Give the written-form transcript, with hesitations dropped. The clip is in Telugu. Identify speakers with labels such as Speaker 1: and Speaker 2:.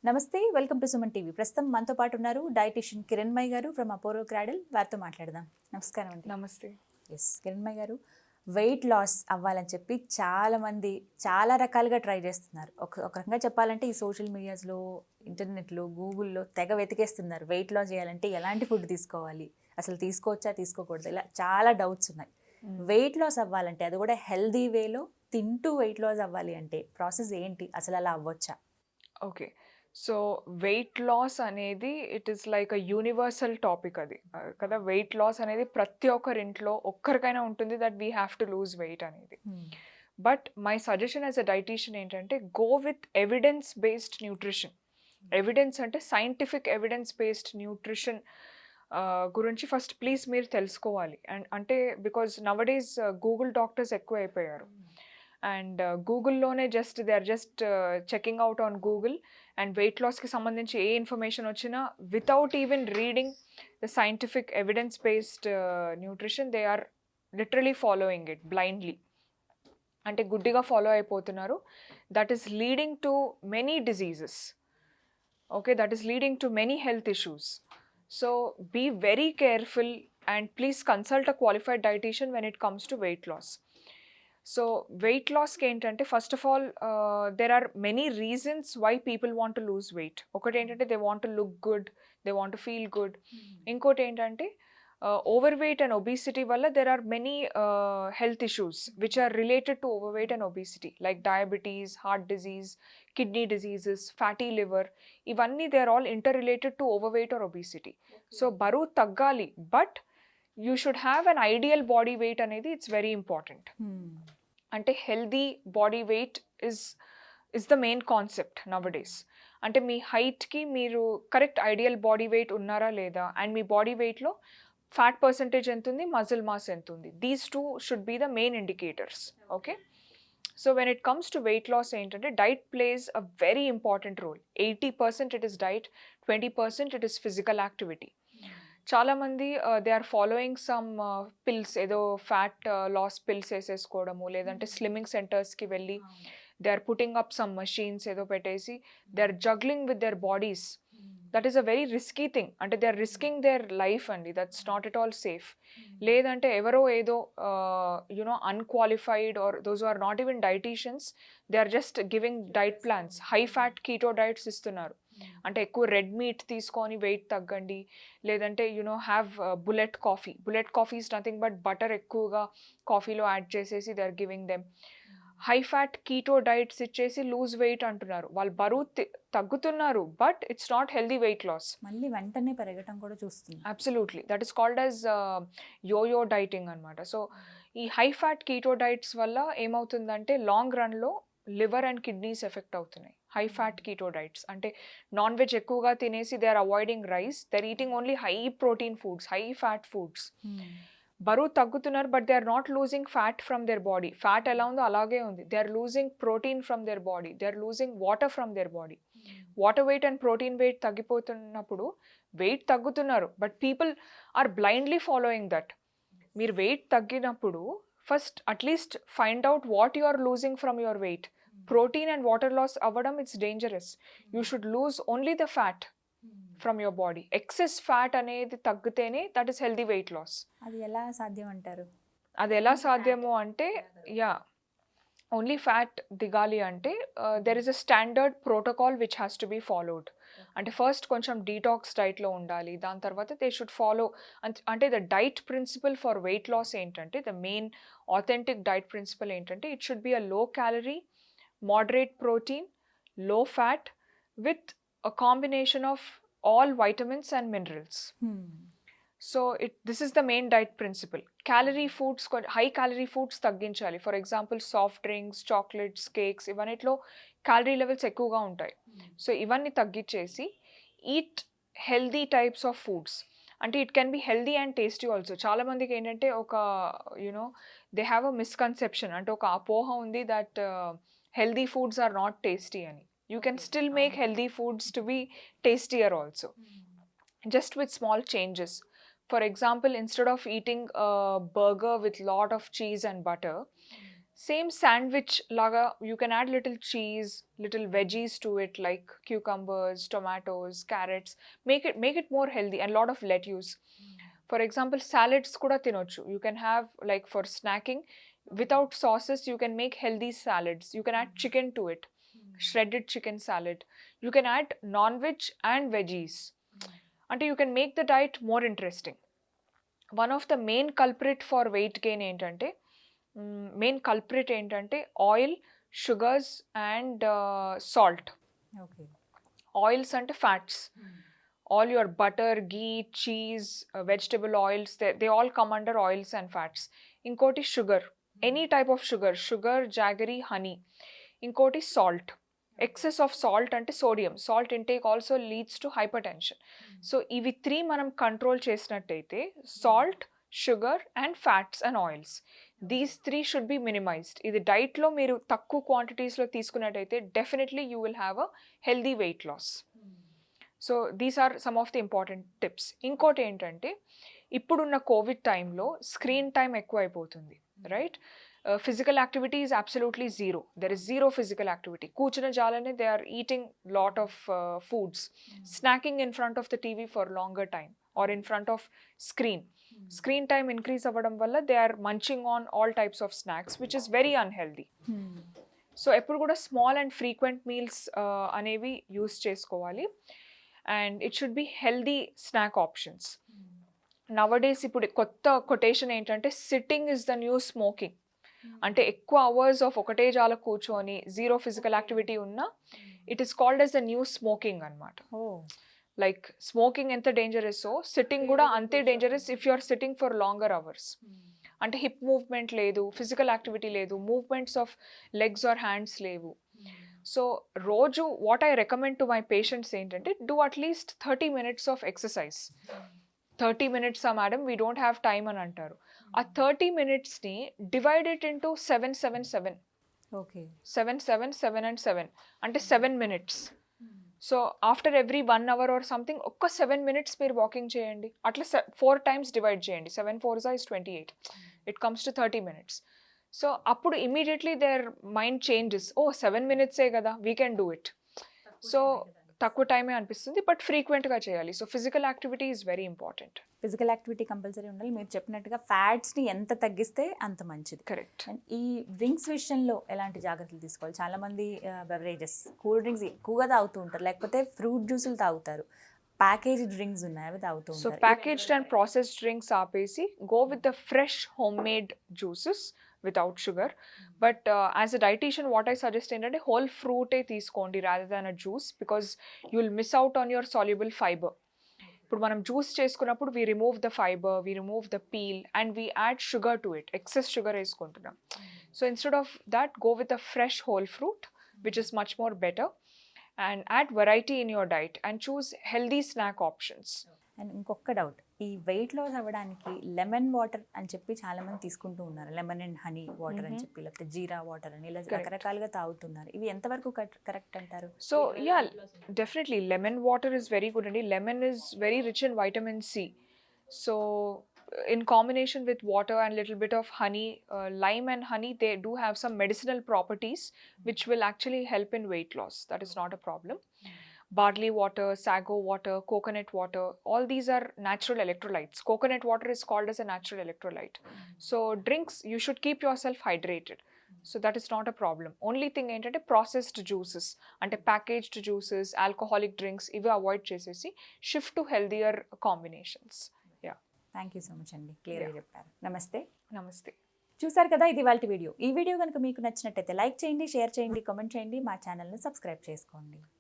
Speaker 1: నమస్తే, వెల్కమ్ టు సుమన్ టీవీ. ప్రస్తుతం మనతో పాటు ఉన్నారు డైటిషియన్ కిరణ్మై గారు ఫ్రమ్ అపోలో క్రాడల్. వారితో మాట్లాడదాం. నమస్కారం అండి.
Speaker 2: నమస్తే.
Speaker 1: ఎస్, కిరణ్మై గారు, వెయిట్ లాస్ అవ్వాలని చెప్పి చాలా మంది చాలా రకాలుగా ట్రై చేస్తున్నారు. ఒక రకంగా చెప్పాలంటే ఈ సోషల్ మీడియాస్లో, ఇంటర్నెట్లో, గూగుల్లో తెగ వెతికేస్తున్నారు. వెయిట్ లాస్ చేయాలంటే ఎలాంటి ఫుడ్ తీసుకోవాలి, అసలు తీసుకోవచ్చా తీసుకోకూడదు, ఇలా చాలా డౌట్స్ ఉన్నాయి. వెయిట్ లాస్ అవ్వాలంటే, అది కూడా హెల్దీ వేలో తింటూ వెయిట్ లాస్ అవ్వాలి అంటే ప్రాసెస్ ఏంటి, అసలు అలా అవ్వచ్చా?
Speaker 2: ఓకే. సో, వెయిట్ లాస్ అనేది it is like a universal topic అది. కదా! వెయిట్ లాస్ అనేది ప్రతి ఒక్కరింట్లో ఒక్కరికైనా ఉంటుంది that we have to lose weight అనేది. But my suggestion as a dietitian ఏంటంటే, go with evidence based nutrition. Evidence అంటే సైంటిఫిక్ ఎవిడెన్స్ బేస్డ్ న్యూట్రిషన్ గురించి ఫస్ట్ ప్లీజ్ మీరు తెలుసుకోవాలి. అండ్ అంటే బికాజ్ నవడేస్ గూగుల్ డాక్టర్స్ ఎక్కువ అయిపోయారు. అండ్ గూగుల్లోనే they are just checking out on Google and weight లాస్కి సంబంధించి ఏ ఇన్ఫర్మేషన్ వచ్చినా without even reading the scientific evidence based nutrition they are literally following it blindly. అంటే గుడ్డిగా ఫాలో అయిపోతున్నారు. That is leading to many diseases. Okay, that is leading to many health issues. So be very careful and please consult a qualified dietitian when it comes to weight loss. So wait లాస్కి ఏంటంటే first of all there are many reasons why people want to lose weight. ఒకటి ఏంటంటే they want to look good, they want to feel good. ఇంకోటి ఏంటంటే ఓవర్ వెయిట్ అండ్ ఒబిసిటీ వల్ల there are many health issues which are related to overweight and obesity like diabetes, heart disease, kidney diseases, fatty liver. ఇవన్నీ they are all interrelated to overweight or obesity. So బరువు తగ్గాలి, but you should have an ideal body weight అనేది ఇట్స్ వెరీ ఇంపార్టెంట్. అంటే healthy body weight is the main concept nowadays. అంటే మీ హైట్కి మీరు కరెక్ట్ ఐడియల్ బాడీ వెయిట్ ఉన్నారా లేదా, అండ్ మీ బాడీ వెయిట్లో ఫ్యాట్ పర్సంటేజ్ ఎంత ఉంది, మజిల్ మాస్ ఎంత ఉంది, these two should be the main indicators. Okay, so when it comes to weight loss ఏంటంటే diet plays a very important role. 80% it is diet, 20% it is physical activity. చాలామంది they are following some pills, ఏదో ఫ్యాట్ లాస్ పిల్స్ వేసేసుకోవడము, లేదంటే స్లిమ్మింగ్ సెంటర్స్కి వెళ్ళి they are putting up some machines ఏదో పెట్టేసి they are juggling with their bodies. That is a very risky thing. అంటే they are risking their life అండి. That's not at all safe. లేదంటే ఎవరో ఏదో you know unqualified or those are not even dieticians, they are just giving diet plans, high fat keto diets ఇస్తున్నారు. అంటే ఎక్కువ రెడ్ మీట్ తీసుకొని వెయిట్ తగ్గండి, లేదంటే you know have bullet coffee. Bullet coffee is nothing but butter ఎక్కువగా కాఫీలో యాడ్ చేసేసి they are giving them high fat keto diets ఇచ్చేసి లూజ్ వెయిట్ అంటున్నారు. వాళ్ళు బరువు తగ్గుతున్నారు, but it's not healthy weight loss.
Speaker 1: మళ్ళీ వెంటనే పెరగటం కూడా చూస్తుంది.
Speaker 2: Absolutely, that is called as yoyo dieting అనమాట. సో ఈ హై ఫ్యాట్ కీటో డైట్స్ వల్ల ఏమవుతుందంటే లాంగ్ రన్లో లివర్ అండ్ కిడ్నీస్ ఎఫెక్ట్ అవుతున్నాయి. హై ఫ్యాట్ కీటో డైట్స్ అంటే నాన్ వెజ్ ఎక్కువగా తినేసి they are avoiding rice, they are eating only high protein foods, high fat foods. బరువు తగ్గుతున్నారు, but they are not losing fat from their body. Fat ఎలా ఉందో అలాగే ఉంది. They are losing protein from their body, they are losing water from their body. Water weight and protein weight తగ్గిపోతున్నప్పుడు వెయిట్ తగ్గుతున్నారు, but people are blindly following that. మీరు వెయిట్ తగ్గినప్పుడు first at least find out what you are losing from your weight. Protein and water loss అవ్వడం it's dangerous. You should lose only the fat from your body. Excess fat అనేది తగ్గితేనే that is healthy weight loss.
Speaker 1: అది ఎలా సాధ్యం అంటారు?
Speaker 2: అది ఎలా సాధ్యము అంటే, యా, ఓన్లీ ఫ్యాట్ దిగాలి అంటే there is a standard protocol which has to be followed. అంటే ఫస్ట్ కొంచెం డీటాక్స్ డైట్లో ఉండాలి, దాని తర్వాత దే షుడ్ ఫాలో. అంటే the diet principle for weight loss ఏంటంటే, the main authentic diet principle ఏంటంటే it should be a low calorie, moderate protein, low fat with a combination of all vitamins and minerals. So this is the main diet principle. Calorie foods, high calorie foods తగ్గించాలి. For example, soft drinks, chocolates, cakes, ఇవన్నిట్లో calorie levels ఎక్కువగా ఉంటాయి. సో ఇవన్నీ తగ్గించేసి eat healthy types of foods. అంటే it can be healthy and tasty also. చాలామందికి ఏంటంటే ఒక you know they have a misconception, అంటే ఒక అపోహ ఉంది that healthy foods are not tasty ani. You can still make healthy foods to be tastier also, just with small changes. For example, instead of eating a burger with lot of cheese and butter, same sandwich లాగా you can add little cheese, little veggies to it like cucumbers, tomatoes, carrots. Make it more healthy and lot of lettuce. For example salads కూడా తినొచ్చు. You can have like for snacking without sauces you can make healthy salads. You can add chicken to it, shredded chicken salad. You can add non-veg and veggies. Ante you can make the diet more interesting. One of the main culprit for weight gain ఏంటంటే మెయిన్ కల్ప్రిట్ ఏంటంటే oil, sugars and salt.
Speaker 1: Okay.
Speaker 2: Oils అంటే fats. All your butter, ghee, cheese, vegetable oils, they all come under oils and fats. Inkoti sugar, any type of sugar, jaggery, honey. Inkoti salt. Excess of salt ante sodium. Salt intake also leads to hypertension. So ivi three manam control chesinattaithe salt, sugar and fats and oils. These three should be minimized. Idi diet lo meeru takku quantities lo teeskunnataithe definitely you will have a healthy weight loss. So these are some of the important tips. ఇంకోటి ఏంటంటే ఇప్పుడున్న కోవిడ్ టైంలో స్క్రీన్ టైం ఎక్కువ అయిపోతుంది, right? Physical activity is absolutely zero. There is zero physical activity. కూర్చున్న జాలనే they are eating lot of foods, snacking in front of the TV for longer time or in front of screen. Screen time increase అవ్వడం వల్ల they are munching on all types of snacks which is very unhealthy. So ఎప్పుడు కూడా స్మాల్ అండ్ ఫ్రీక్వెంట్ మీల్స్ అనేవి యూస్ చేసుకోవాలి. And it should be healthy snack options. Nowadays ఇప్పుడు కొత్త కొటేషన్ ఏంటంటే sitting is the new smoking. అంటే ఎక్కువ అవర్స్ ఆఫ్ ఒకటే జాల కూర్చొని జీరో ఫిజికల్ యాక్టివిటీ ఉన్నా it is called as the new smoking అనమాట. లైక్ స్మోకింగ్ ఎంత డేంజరస్ సిట్టింగ్ కూడా అంతే dangerous if you are sitting for longer hours. అంటే హిప్ మూవ్మెంట్ లేదు, ఫిజికల్ యాక్టివిటీ లేదు, movements of legs or hands లేవు. సో రోజు what I recommend to my patients ఏంటంటే do at least 30 minutes of exercise. 30 minutes madam we don't have time అని అంటారు. ఆ 30 minutesని డివైడెడ్ ఇంటూ 7
Speaker 1: ఓకే.
Speaker 2: 7 and 7 అంటే 7 minutes. So after every 1 hour or something ఒక్క 7 minutes మీరు వాకింగ్ చేయండి. అట్లా 4 times డివైడ్ చేయండి. 7 4s is 28. It comes to 30 minutes. So అప్పుడు immediately their mind changes. 7 minutes కదా, we can do it. So తక్కువ టైమే అనిపిస్తుంది, బట్ ఫ్రీక్వెంట్గా చేయాలి. So physical activity is very important.
Speaker 1: Physical activity compulsory ఉండాలి. మీరు చెప్పినట్టుగా ఫ్యాట్స్ని ఎంత తగ్గిస్తే అంత మంచిది.
Speaker 2: కరెక్ట్.
Speaker 1: అండ్ ఈ డ్రింక్స్ విషయంలో ఎలాంటి జాగ్రత్తలు తీసుకోవాలి? చాలామంది బెవరేజెస్, కూల్ డ్రింక్స్ ఎక్కువగా తాగుతూ ఉంటారు, లేకపోతే ఫ్రూట్ జ్యూసులు తాగుతారు, ప్యాకేజ్ డ్రింక్స్ ఉన్నాయి అవి తాగుతూ
Speaker 2: సో
Speaker 1: ఉంటారు.
Speaker 2: ప్యాకేజ్డ్ అండ్ ప్రాసెస్డ్ డ్రింక్స్ ఆపేసి go with the fresh home made juices without sugar. But as a dietitian what I suggest ఏంటంటే whole fruit తీసుకోండి rather than a juice, because you will miss out on your soluble fiber. ఇప్పుడు మనం జ్యూస్ చేసుకున్నప్పుడు we remove the fiber, we remove the peel and we add sugar to it. Excess sugar వేసుకుంటున్నాం. So instead of that go with a fresh whole fruit which is much more better, and add variety in your diet and choose healthy snack options.
Speaker 1: And ఇంకొక డౌట్, ఈ వెయిట్ లాస్ అవ్వడానికి లెమన్ వాటర్ అని చెప్పి చాలా మంది తీసుకుంటూ ఉన్నారు. లెమన్ అండ్ హనీ వాటర్ అని చెప్పి, లేకపోతే జీరా వాటర్ అని, ఇలా రకరకాలుగా తాగుతున్నారు. ఇవి ఎంతవరకు కరెక్ట్ అంటారు?
Speaker 2: So ya, definitely lemon water is very good అండి. Lemon is very rich in vitamin C. So in combination with water and little bit of honey, lime and honey, they do have some medicinal properties which will actually help in weight loss. That is not a problem. Barley water, sago water, coconut water, all these are natural electrolytes. Coconut water is called as a natural electrolyte. So drinks, you should keep yourself hydrated. So that is not a problem. Only thing ఏంటంటే ప్రాసెస్డ్ జ్యూసెస్ అంటే ప్యాకేజ్డ్ జ్యూసెస్, ఆల్కహాలిక్ డ్రింక్స్ ఇవి అవాయిడ్ చేసేసి shift to healthier combinations.
Speaker 1: Thank you so much అండి, క్లియర్గా చెప్పారు. నమస్తే.
Speaker 2: నమస్తే.
Speaker 1: చూసారు కదా, ఇది వాళ్ళ వీడియో. ఈ వీడియో కనుక మీకు నచ్చినట్టయితే లైక్ చేయండి, షేర్ చేయండి, కామెంట్ చేయండి, మా ఛానల్ని సబ్స్క్రైబ్ చేసుకోండి.